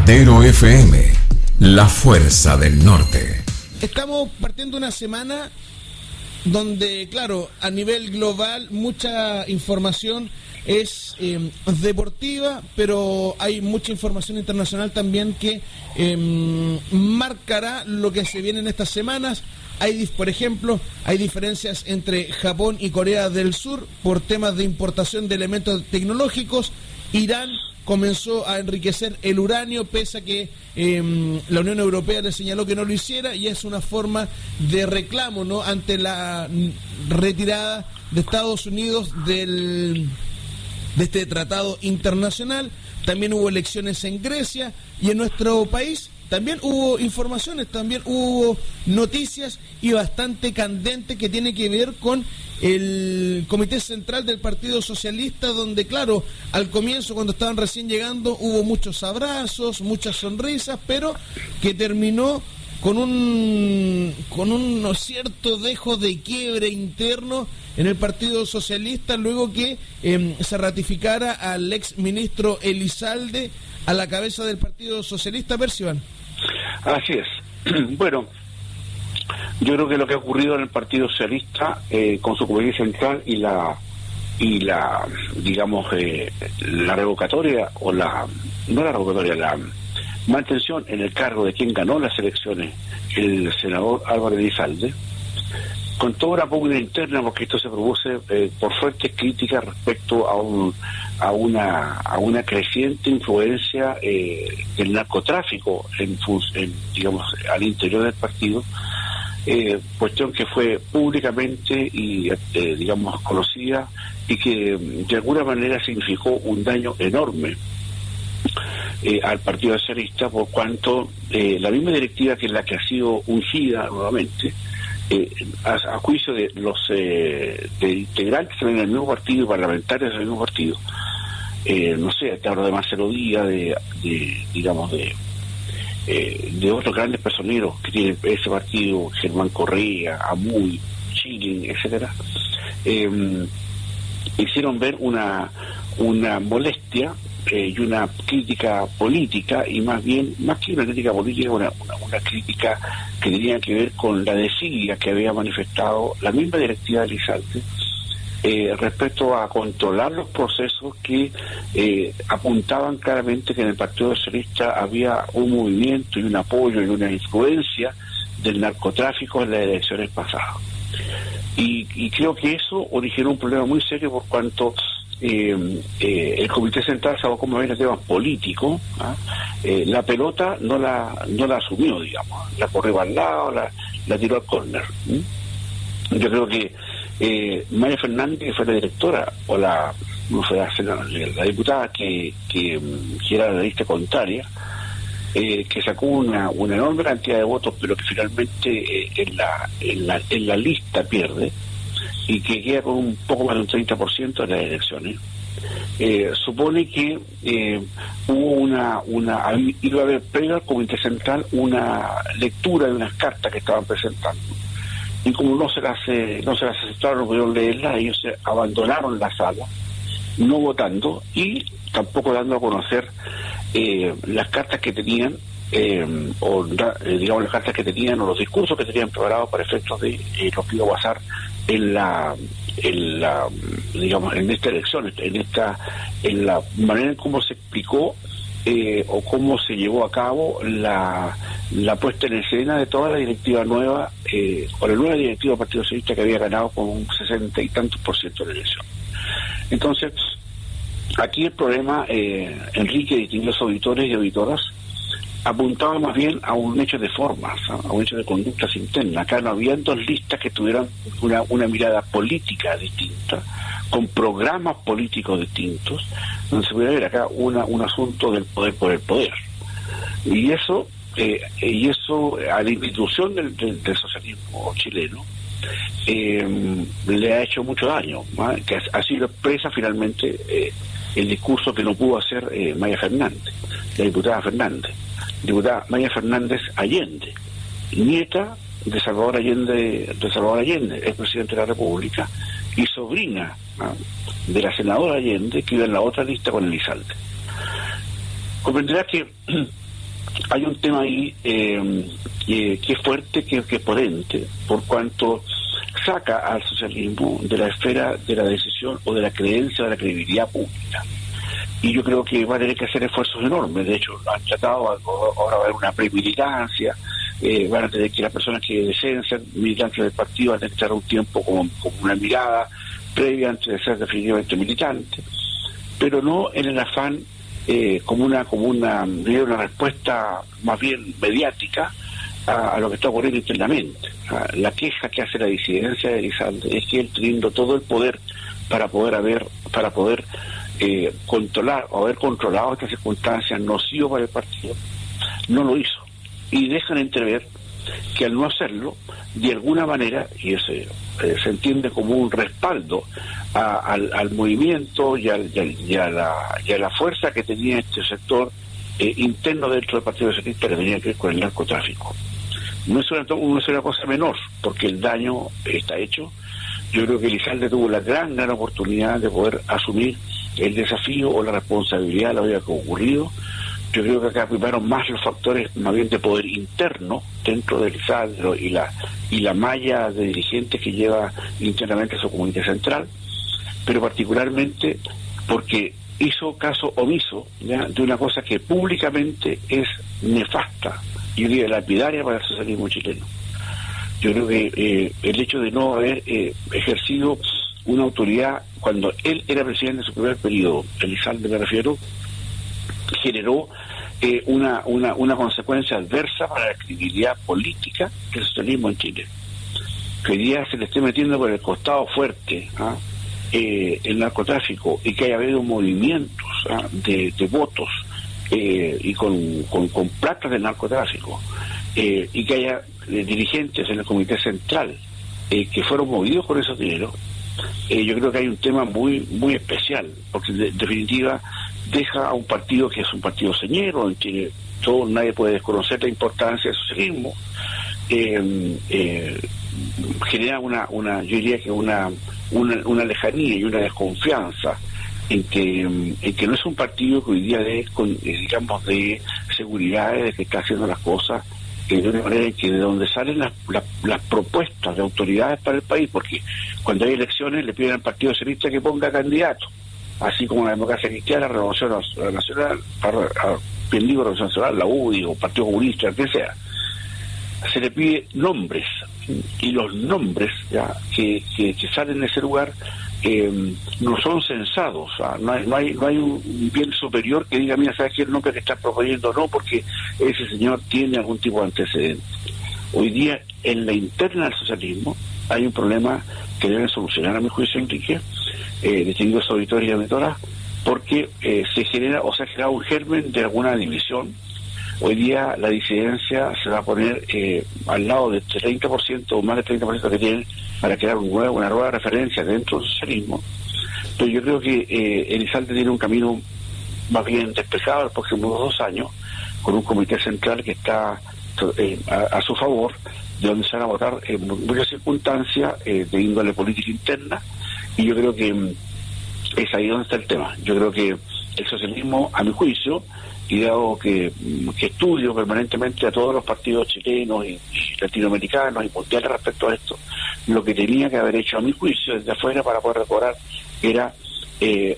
Latero FM, la fuerza del norte. Estamos partiendo una semana donde, claro, a nivel global mucha información es deportiva, pero hay mucha información internacional también que marcará lo que se viene en estas semanas. Por ejemplo, hay diferencias entre Japón y Corea del Sur por temas de importación de elementos tecnológicos. Irán comenzó a enriquecer el uranio, pese a que la Unión Europea le señaló que no lo hiciera, y es una forma de reclamo, ¿no?, ante la retirada de Estados Unidos de este tratado internacional. También hubo elecciones en Grecia, y en nuestro país también hubo informaciones, también hubo noticias, y bastante candente, que tiene que ver con el Comité Central del Partido Socialista, donde, claro, al comienzo, cuando estaban recién llegando, hubo muchos abrazos, muchas sonrisas, pero que terminó con un cierto dejo de quiebre interno en el Partido Socialista, luego que se ratificara al ex ministro Elizalde a la cabeza del Partido Socialista. Perciban. Así es. Bueno, yo creo que lo que ha ocurrido en el Partido Socialista con su comité central y la digamos la revocatoria, o la mantención en el cargo de quien ganó las elecciones, el senador Álvaro Elizalde, con toda una pugna interna, porque esto se produce por fuertes críticas respecto a una creciente influencia del narcotráfico digamos, al interior del partido, cuestión que fue públicamente y digamos conocida, y que de alguna manera significó un daño enorme al Partido Socialista, por cuanto la misma directiva, que es la que ha sido ungida nuevamente, a juicio de los de integrantes en el mismo partido, parlamentarios del mismo partido, no sé, te hablo de Marcelo Díaz, de otros grandes personeros que tiene ese partido, Germán Correa, Amuy, Chilin, etcétera, hicieron ver una molestia y una crítica política, y más que una crítica política, una crítica que tenía que ver con la desidia que había manifestado la misma directiva de Elizalde respecto a controlar los procesos que apuntaban claramente que en el Partido Socialista había un movimiento y un apoyo y una influencia del narcotráfico en las elecciones pasadas. Y creo que eso originó un problema muy serio, por cuanto el Comité Central se abocó a temas políticos. La pelota no la asumió, digamos, la corrió al lado, la tiró al córner. Yo creo que Maya Fernández, que fue la directora, o la diputada que era la lista contraria, que sacó una enorme cantidad de votos, pero que finalmente en la lista pierde, y que queda con un poco más de un 30% de las elecciones, supone que iba a haber previo al Comité Central una lectura de unas cartas que estaban presentando, y como no se las aceptaron, no pudieron leerlas, ellos se abandonaron la sala, no votando y tampoco dando a conocer las cartas que tenían, digamos las cartas que tenían, o los discursos que tenían preparados para efectos de lo que iba a pasar digamos, en esta elección, en la manera en cómo se explicó o cómo se llevó a cabo la puesta en escena de toda la directiva nueva, o la nueva directiva del Partido Socialista, que había ganado con un 60 y tantos % de la elección. Entonces, aquí el problema, Enrique, distinguidos auditores y auditoras, apuntaba más bien a un hecho de formas, a un hecho de conductas internas. Acá no habían dos listas que tuvieran una mirada política distinta, con programas políticos distintos, donde se pudiera ver acá un asunto del poder por el poder. Y eso a la institución del socialismo chileno le ha hecho mucho daño, ¿no? Que así lo expresa finalmente el discurso que no pudo hacer Maya Fernández, la diputada Maya Fernández Allende, nieta de Salvador Allende, es presidente de la República, y sobrina de la senadora Allende, que iba en la otra lista con Elizalde. Comprenderá que hay un tema ahí que es fuerte, que es potente, por cuanto saca al socialismo de la esfera de la decisión o de la creencia o de la credibilidad pública. Y yo creo que va a tener que hacer esfuerzos enormes. De hecho, han tratado, ahora va a haber una premilitancia, van a tener que las personas que deseen ser militantes del partido van a tener que estar un tiempo como una mirada previa antes de ser definitivamente militante, pero no en el afán como una respuesta más bien mediática a lo que está ocurriendo internamente. La queja que hace la disidencia de Elizalde es que él, teniendo todo el poder para poder controlar o haber controlado estas circunstancias nocivas para el partido, no lo hizo. Y dejan entrever que al no hacerlo, de alguna manera, y se entiende como un respaldo al movimiento y a la fuerza que tenía este sector interno dentro del Partido Socialista, que tenía que ver con el narcotráfico. No es una cosa menor, porque el daño está hecho. Yo creo que Elizalde tuvo la gran oportunidad de poder asumir el desafío o la responsabilidad de lo que había ocurrido. Yo creo que acá primaron más los factores más bien de poder interno dentro del Elizalde y la malla de dirigentes que lleva internamente a su comité central, pero particularmente porque hizo caso omiso, ¿ya?, de una cosa que públicamente es nefasta y diría lapidaria para el socialismo chileno. Yo creo que el hecho de no haber ejercido una autoridad cuando él era presidente de su primer periodo, Elizalde me refiero, generó una consecuencia adversa para la credibilidad política del socialismo en Chile. Que hoy día se le esté metiendo por el costado fuerte el narcotráfico y que haya habido movimientos de votos y con placas del narcotráfico y que haya dirigentes en el comité central que fueron movidos por esos dineros. Yo creo que hay un tema muy muy especial, porque en definitiva deja a un partido que es un partido señero en Chile. Nadie puede desconocer la importancia del socialismo. Genera yo diría que una lejanía y una desconfianza en que no es un partido que hoy día digamos de seguridad de que está haciendo las cosas de una manera en que de donde salen las propuestas de autoridades para el país, porque cuando hay elecciones le piden al Partido Socialista que ponga candidato, así como la Democracia Cristiana, la Renovación Nacional, Renovación Nacional, la UDI o Partido Comunista, el que sea, se le pide nombres, y los nombres ya que salen de ese lugar no son censados. No hay un bien superior que diga, mira, ¿sabes qué? El nombre que estás proponiendo no, porque ese señor tiene algún tipo de antecedente. Hoy día, en la interna del socialismo, hay un problema que deben solucionar, a mi juicio, Enrique, distinguidos auditores y auditoras, porque se ha generado un germen de alguna división. Hoy día la disidencia se va a poner al lado del 30% o más del 30% que tienen para crear una nueva referencia dentro del socialismo. Pero yo creo que Elizalde tiene un camino más bien despejado los próximos 2 años, con un comité central que está a su favor, de donde se van a votar en muchas circunstancias de índole política interna, y yo creo que es ahí donde está el tema. Yo creo que el socialismo, a mi juicio, y dado que estudio permanentemente a todos los partidos chilenos y latinoamericanos y mundiales respecto a esto, lo que tenía que haber hecho, a mi juicio, desde afuera para poder recobrar era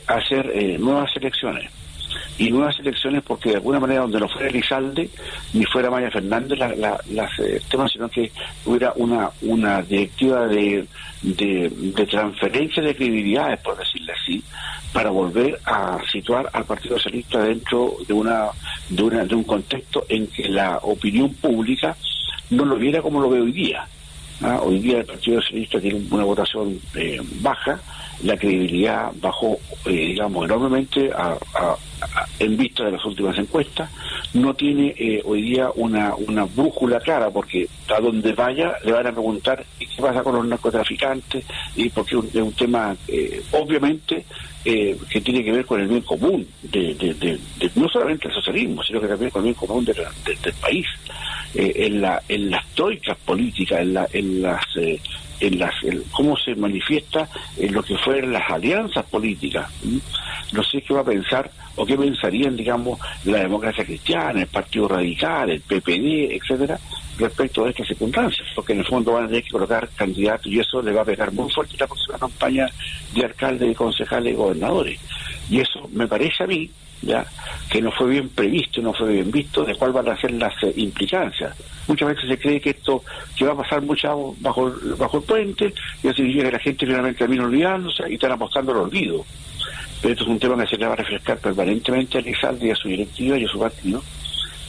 hacer nuevas elecciones. Y nuevas elecciones porque de alguna manera donde no fuera Elizalde ni fuera Maya Fernández el tema, sino que hubiera una directiva de transferencia de credibilidades, por decirlo así, para volver a situar al Partido Socialista dentro de un contexto en que la opinión pública no lo viera como lo ve hoy día. Hoy día el Partido Socialista tiene una votación baja, la credibilidad bajó, digamos, enormemente en vista de las últimas encuestas. No tiene hoy día una brújula clara, porque a donde vaya le van a preguntar qué pasa con los narcotraficantes, y porque es un tema obviamente que tiene que ver con el bien común de no solamente el socialismo, sino que también con el bien común del país. En las troicas políticas, en las cómo se manifiesta en lo que fueron las alianzas políticas. No sé qué va a pensar o qué pensarían, digamos, la Democracia Cristiana, el Partido Radical, el PPD, etcétera, respecto a estas circunstancias, porque en el fondo van a tener que colocar candidatos y eso le va a pegar muy fuerte la próxima campaña de alcaldes, de concejales y gobernadores. Y eso me parece a mí, ya, que no fue bien previsto, no fue bien visto de cuál van a ser las implicancias. Muchas veces se cree que esto, que va a pasar mucho bajo el puente, y así significa que la gente finalmente termina olvidándose y están apostando al olvido. Pero esto es un tema que se le va a refrescar permanentemente a Elizalde y a su directiva y a su partido,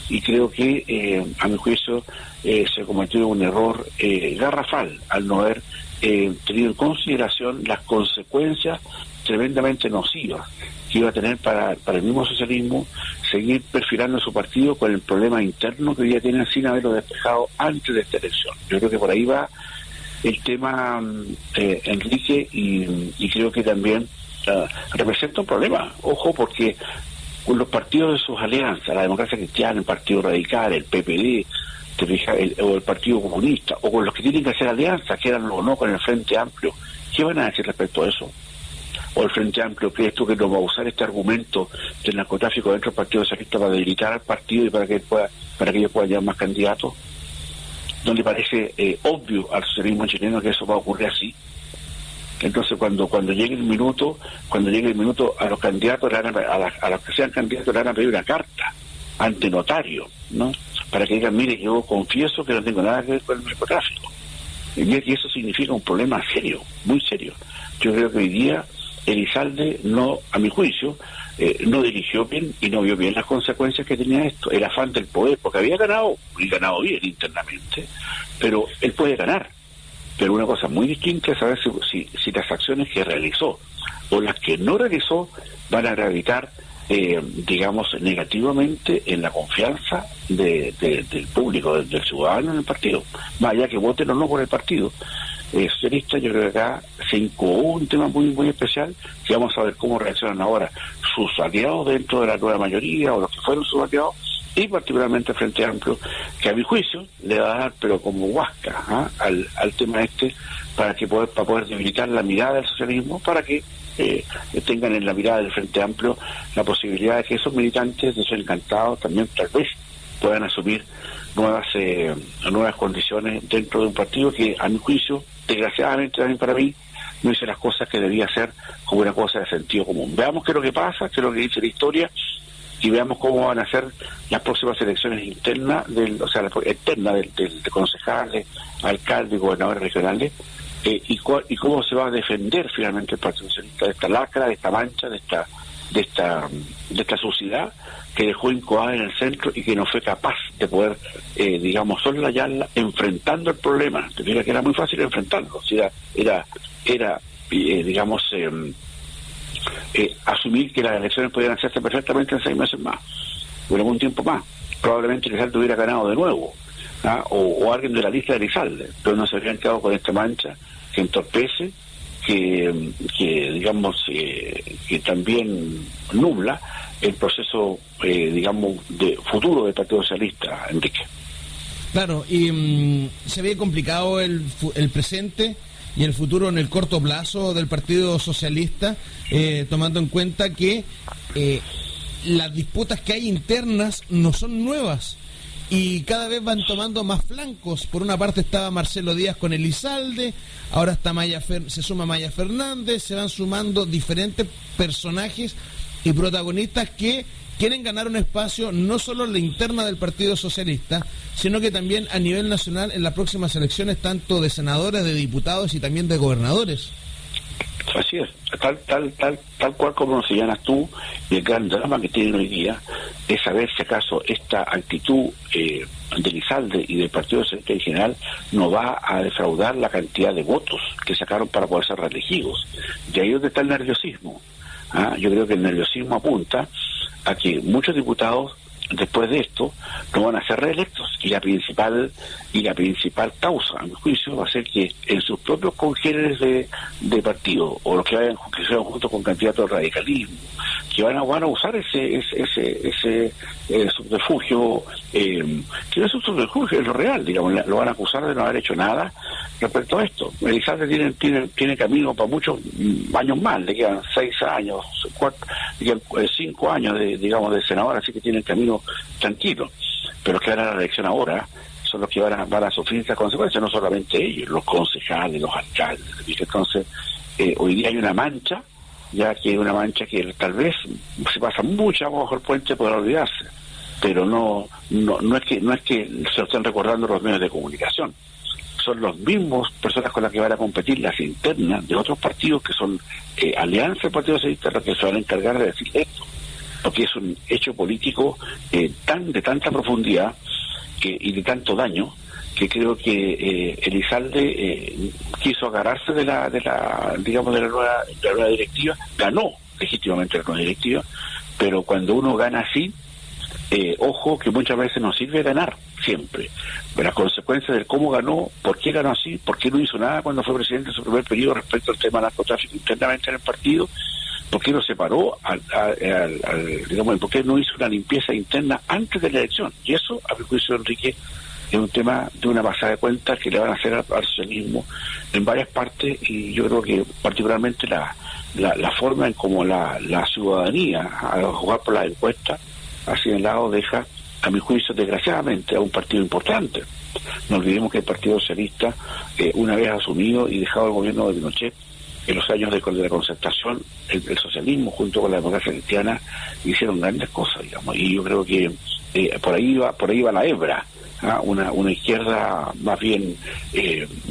y creo que, a mi juicio, se cometió un error garrafal al no haber tenido en consideración las consecuencias tremendamente nocivas que iba a tener para el mismo socialismo seguir perfilando su partido con el problema interno que hoy día tienen sin haberlo despejado antes de esta elección. Yo creo que por ahí va el tema, Enrique, y creo que también representa un problema. Ojo, porque con los partidos de sus alianzas, la Democracia Cristiana, el Partido Radical, el PPD, o el Partido Comunista, o con los que tienen que hacer alianzas, quieran o no, con el Frente Amplio, ¿qué van a decir respecto a eso? ¿O el Frente Amplio cree esto que no va a usar este argumento del narcotráfico dentro del Partido Socialista para debilitar al partido y para que ellos puedan llevar más candidatos? ¿No le parece obvio al socialismo chileno que eso va a ocurrir así? Entonces cuando llegue el minuto a los candidatos, a los que sean candidatos le van a pedir una carta ante notario, ¿no? Para que digan, mire, yo confieso que no tengo nada que ver con el narcotráfico. Y eso significa un problema serio, muy serio. Yo creo que hoy día Elizalde no, a mi juicio, no dirigió bien y no vio bien las consecuencias que tenía esto, el afán del poder, porque había ganado, y ganado bien internamente, pero él puede ganar. Pero una cosa muy distinta es saber si las acciones que realizó o las que no realizó van a gravitar, digamos, negativamente en la confianza del público, del ciudadano en el partido, más allá que voten o no por el partido socialista. Yo creo que acá se incubó un tema muy muy especial, que vamos a ver cómo reaccionan ahora sus aliados dentro de la nueva mayoría o los que fueron sus aliados, y particularmente el Frente Amplio, que a mi juicio le va a dar pero como huasca al tema para poder debilitar la mirada del socialismo, para que tengan en la mirada del Frente Amplio la posibilidad de que esos militantes de ser encantados también tal vez puedan asumir nuevas condiciones dentro de un partido que a mi juicio, desgraciadamente también para mí, no hizo las cosas que debía hacer como una cosa de sentido común. Veamos qué es lo que pasa, qué es lo que dice la historia, y veamos cómo van a ser las próximas elecciones internas, de concejales, alcaldes y gobernadores regionales, y cómo se va a defender finalmente el Partido Socialista de esta lacra, de esta mancha, de esta suciedad que dejó incoada en el centro y que no fue capaz de poder, digamos, solallarla enfrentando el problema. Te digo que era muy fácil enfrentarlo, digamos, asumir que las elecciones podían hacerse perfectamente en 6 meses más, o en algún tiempo más. Probablemente Elizalde hubiera ganado de nuevo, o alguien de la lista de Elizalde, pero no se habrían quedado con esta mancha que entorpece, que digamos, que también nubla el proceso, digamos, de futuro del Partido Socialista, Enrique. Claro, y se ve complicado el presente y el futuro en el corto plazo del Partido Socialista, tomando en cuenta que las disputas que hay internas no son nuevas y cada vez van tomando más flancos. Por una parte estaba Marcelo Díaz con Elizalde, ahora está se suma Maya Fernández, se van sumando diferentes personajes y protagonistas que quieren ganar un espacio no solo en la interna del Partido Socialista, sino que también a nivel nacional en las próximas elecciones, tanto de senadores, de diputados y también de gobernadores. Así es, tal cual como lo señalas tú, y el gran drama que tienen hoy día es saber si acaso esta actitud de Elizalde y del Partido Socialista en general no va a defraudar la cantidad de votos que sacaron para poder ser reelegidos. Y ahí es donde está el nerviosismo. Yo creo que el nerviosismo apunta a que muchos diputados después de esto no van a ser reelectos, y la principal causa, a mi juicio, va a ser que en sus propios congéneres de partido, o los que sean junto con candidatos de radicalismo, que van a usar ese subterfugio, que no es un subterfugio, es lo real, digamos, lo van a acusar de no haber hecho nada respecto a esto. Elizalde tiene camino para muchos años más, le quedan 6 años, 5 años de senador, así que tiene el camino tranquilo, pero los que van a la elección ahora son los que van a sufrir estas consecuencias, no solamente ellos, los concejales, los alcaldes. Entonces, hoy día hay una mancha, ya que una mancha que tal vez se pasa mucha agua bajo el puente, podrá olvidarse, pero no es que se lo estén recordando los medios de comunicación. Son los mismos personas con las que van a competir las internas de otros partidos que son alianzas del Partido Socialista, los que se van a encargar de decir esto, porque es un hecho político de tanta profundidad y de tanto daño, que creo que Elizalde quiso agarrarse de la nueva directiva, ganó legítimamente la nueva directiva, pero cuando uno gana así, ojo que muchas veces no sirve ganar siempre. Las consecuencias de cómo ganó, por qué ganó así, por qué no hizo nada cuando fue presidente en su primer periodo respecto al tema del narcotráfico internamente en el partido, por qué no separó, por qué no hizo una limpieza interna antes de la elección. Y eso, a mi juicio, Enrique, es un tema de una pasada de cuentas que le van a hacer al socialismo en varias partes, y yo creo que particularmente la forma en cómo la ciudadanía, al jugar por las encuestas, así de lado deja, a mi juicio, desgraciadamente, a un partido importante. No olvidemos que el Partido Socialista, una vez asumido y dejado el gobierno de Pinochet, en los años de la concertación, el socialismo junto con la democracia cristiana hicieron grandes cosas, digamos, y yo creo que por ahí va la hebra, una izquierda más bien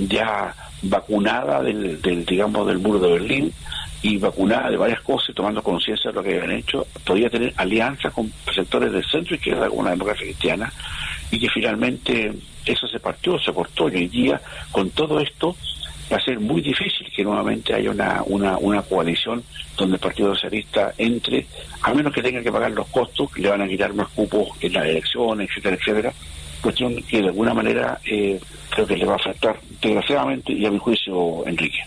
ya vacunada del muro de Berlín, y vacunada de varias cosas y tomando conciencia de lo que habían hecho, podía tener alianzas con sectores del centro izquierda con la democracia cristiana, y que finalmente eso se cortó, y hoy día con todo esto va a ser muy difícil que nuevamente haya una coalición donde el Partido Socialista entre, a menos que tenga que pagar los costos, que le van a quitar más cupos en las elecciones, etcétera, cuestión que de alguna manera creo que le va a afectar desgraciadamente, y a mi juicio, Enrique.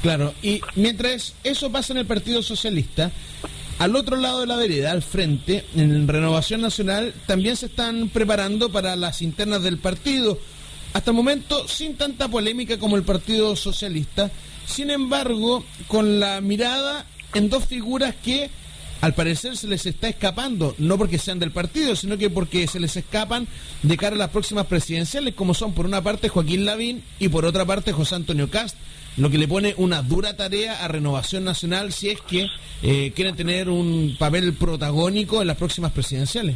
Claro, y mientras eso pasa en el Partido Socialista, al otro lado de la vereda, al frente, en Renovación Nacional, también se están preparando para las internas del partido. Hasta el momento, sin tanta polémica como el Partido Socialista, sin embargo, con la mirada en dos figuras que al parecer se les está escapando, no porque sean del partido, sino que porque se les escapan de cara a las próximas presidenciales, como son por una parte Joaquín Lavín y por otra parte José Antonio Kast, lo que le pone una dura tarea a Renovación Nacional si es que quieren tener un papel protagónico en las próximas presidenciales.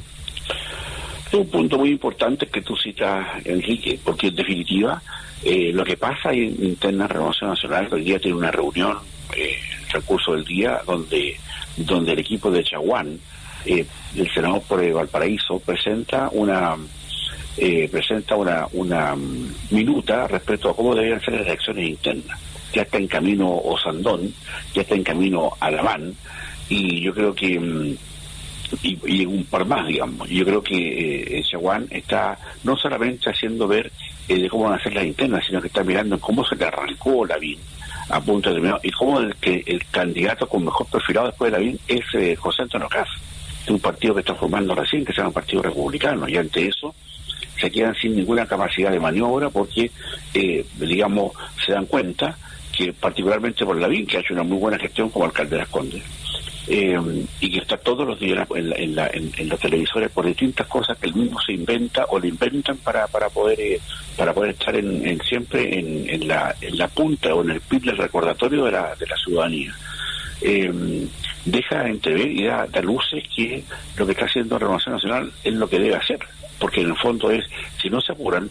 Es un punto muy importante que tú citas, Enrique, porque en definitiva lo que pasa en interna Renovación Nacional, hoy día tiene una reunión en el transcurso del día donde el equipo de Chaguán, el senador por Valparaíso, presenta una minuta respecto a cómo deberían ser las elecciones internas. Ya está en camino Osandón, ya está en camino Alamán, y yo creo que y un par más, digamos. Yo creo que Chaguán está no solamente haciendo ver de cómo van a ser las internas, sino que está mirando en cómo se le arrancó Lavín a punto determinado, y cómo el candidato con mejor perfilado después de Lavín es José Antonio Kast, de un partido que está formando recién, que se llama Partido Republicano, y ante eso se quedan sin ninguna capacidad de maniobra porque, se dan cuenta que particularmente por Lavín, que ha hecho una muy buena gestión como alcalde de Las Condes, y que está todos los días en los televisores por distintas cosas que él mismo se inventa o le inventan para poder estar siempre en la punta o en el pit del recordatorio de la ciudadanía. Deja entrever y da luces que lo que está haciendo Renovación Nacional es lo que debe hacer, porque en el fondo es, si no se apuran,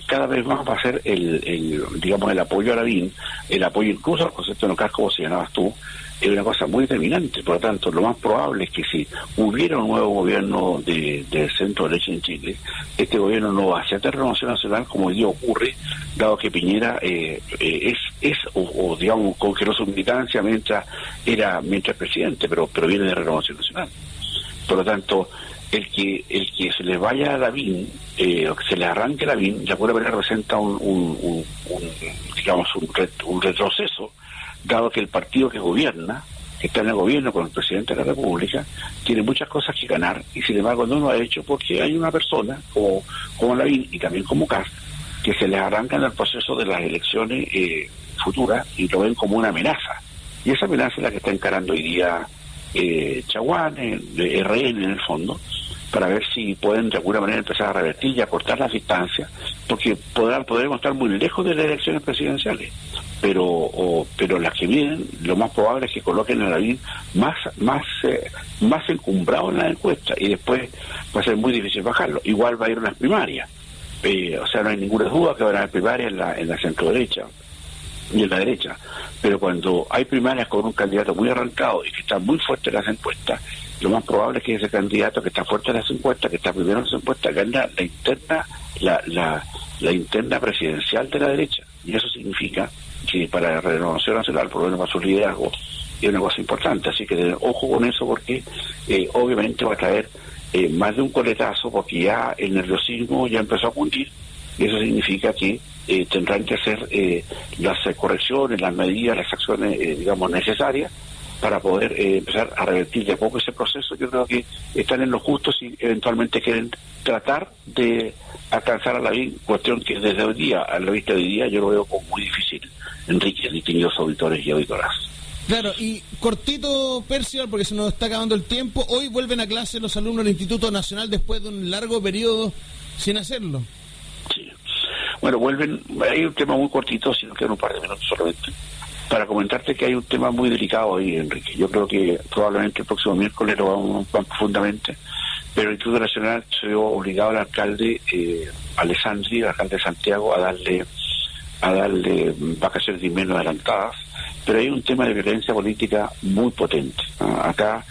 cada vez más va a ser el apoyo a Lavín, el apoyo incluso al concepto de Kast, como señalabas tú, es una cosa muy determinante. Por lo tanto, lo más probable es que si hubiera un nuevo gobierno de centro derecha en Chile, este gobierno no va a ser de Renovación Nacional como hoy día ocurre, dado que Piñera congeló su militancia mientras presidente, pero viene de Renovación Nacional. Por lo tanto, el que se les vaya a Lavín, o que se les arranque Lavín, de alguna manera representa un retroceso, dado que el partido que gobierna, que está en el gobierno con el presidente de la República, tiene muchas cosas que ganar, y sin embargo no lo ha hecho porque hay una persona como Lavín y también como Kast, que se les arranca en el proceso de las elecciones futuras y lo ven como una amenaza. Y esa amenaza es la que está encarando hoy día Chaguán, RN en el fondo, para ver si pueden de alguna manera empezar a revertir y acortar las distancias, porque podremos estar muy lejos de las elecciones presidenciales, pero las que vienen, lo más probable es que coloquen a Lavín más encumbrado en la encuesta, y después va a ser muy difícil bajarlo. Igual va a ir unas primarias, o sea, no hay ninguna duda que van a haber primarias en la centro derecha y en la derecha, pero cuando hay primarias con un candidato muy arrancado y que está muy fuerte en las encuestas, lo más probable es que ese candidato que está fuerte en las encuestas, que está primero en las encuestas, gana la interna presidencial de la derecha, y eso significa que para la Renovación Nacional, por lo menos para su liderazgo, es una cosa importante. Así que ojo con eso, porque obviamente va a traer más de un coletazo, porque ya el nerviosismo ya empezó a cundir, y eso significa que tendrán que hacer las correcciones, las medidas, las acciones, digamos, necesarias para poder empezar a revertir de a poco ese proceso. Yo creo que están en lo justo si eventualmente quieren tratar de alcanzar a Lavín, cuestión que desde hoy día, a la vista de hoy día, yo lo veo como muy difícil, Enrique, distinguidos auditores y auditoras. Claro, y cortito, Percival, porque se nos está acabando el tiempo. Hoy vuelven a clase los alumnos del Instituto Nacional después de un largo periodo sin hacerlo. Sí. Bueno, vuelven, hay un tema muy cortito, si nos quedan un par de minutos solamente, para comentarte que hay un tema muy delicado ahí, Enrique. Yo creo que probablemente el próximo miércoles lo vamos profundamente, pero el Instituto Nacional se vio obligado al alcalde Alessandri, el alcalde de Santiago, a darle vacaciones de invierno adelantadas, pero hay un tema de violencia política muy potente. Acá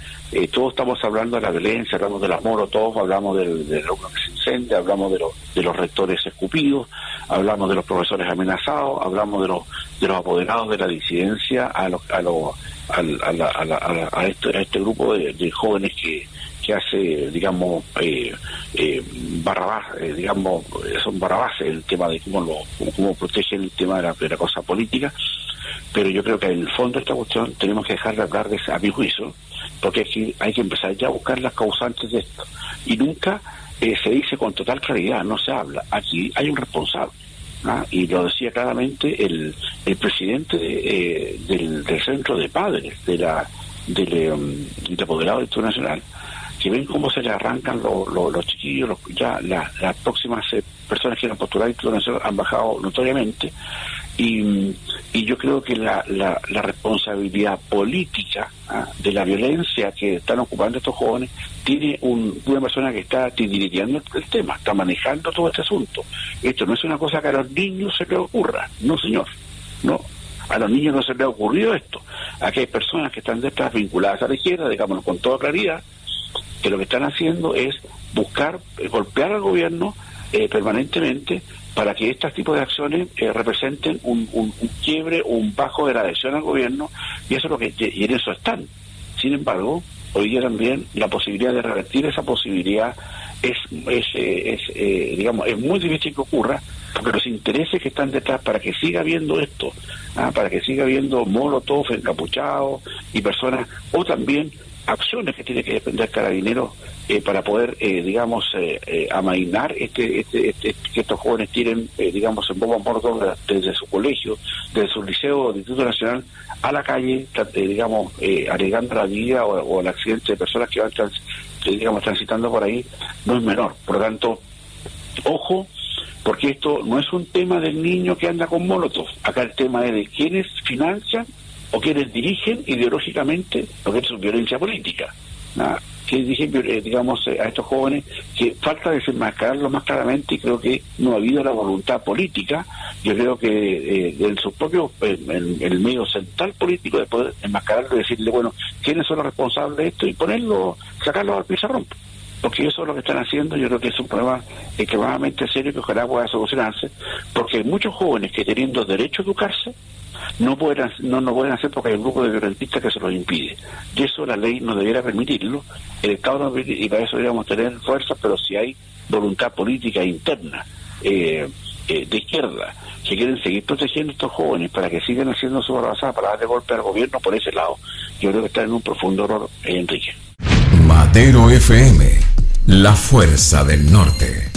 todos estamos hablando de la violencia, hablamos de las molotov, hablamos del alumno que se incendia, hablamos de los rectores escupidos, hablamos de los profesores amenazados, hablamos de los apoderados de la disidencia a este grupo de jóvenes que hace, digamos, Barrabás, digamos, son Barrabás el tema de cómo protegen el tema de la cosa política. Pero yo creo que en el fondo de esta cuestión tenemos que dejar de hablar de eso, a mi juicio, porque hay que empezar ya a buscar las causantes de esto. Y nunca se dice con total claridad, no se habla. Aquí hay un responsable, y lo decía claramente el presidente del centro de padres del apoderado del Instituto Nacional, que ven cómo se le arrancan los chiquillos, las próximas personas que han postulado al Instituto Nacional han bajado notoriamente, y yo creo que la responsabilidad política de la violencia que están ocupando estos jóvenes tiene una persona que está titiriteando el tema, está manejando todo este asunto. Esto no es una cosa que a los niños se les ocurra, no señor, no. A los niños no se les ha ocurrido esto. Aquí hay personas que están detrás vinculadas a la izquierda, digámoslo con toda claridad, que lo que están haciendo es buscar golpear al gobierno permanentemente para que estos tipos de acciones representen un quiebre, un bajo de la adhesión al gobierno, y eso es lo que, y en eso están. Sin embargo, hoy día también la posibilidad de revertir esa posibilidad es muy difícil que ocurra, porque los intereses que están detrás para que siga habiendo esto, para que siga habiendo molotov, encapuchados y personas, o también acciones que tiene que depender Carabineros para poder, amainar que estos jóvenes tienen, en bomba molotov desde su colegio, desde su liceo, del Instituto Nacional, a la calle, arriesgando la vida o el accidente de personas que van transitando por ahí, no es menor. Por lo tanto, ojo, porque esto no es un tema del niño que anda con molotov. Acá el tema es de quiénes financian o quienes dirigen ideológicamente lo que es su violencia política, que dirigen, a estos jóvenes, que falta desenmascararlo más claramente, y creo que no ha habido la voluntad política. Yo creo que en sus propios, en el medio central político, de poder enmascararlo y decirle, bueno, quiénes son los responsables de esto, y sacarlo al pizarrón. porque eso es lo que están haciendo. Yo creo que es un problema extremadamente serio que ojalá pueda solucionarse, porque hay muchos jóvenes que teniendo derecho a educarse no pueden hacer porque hay un grupo de violentistas que se los impide, y eso la ley no debiera permitirlo, el Estado no permite, y para eso deberíamos tener fuerza, pero si hay voluntad política interna de izquierda que quieren seguir protegiendo a estos jóvenes para que sigan haciendo su barrabasada para darle golpe al gobierno por ese lado, yo creo que está en un profundo error, Enrique. Matero FM, la fuerza del norte.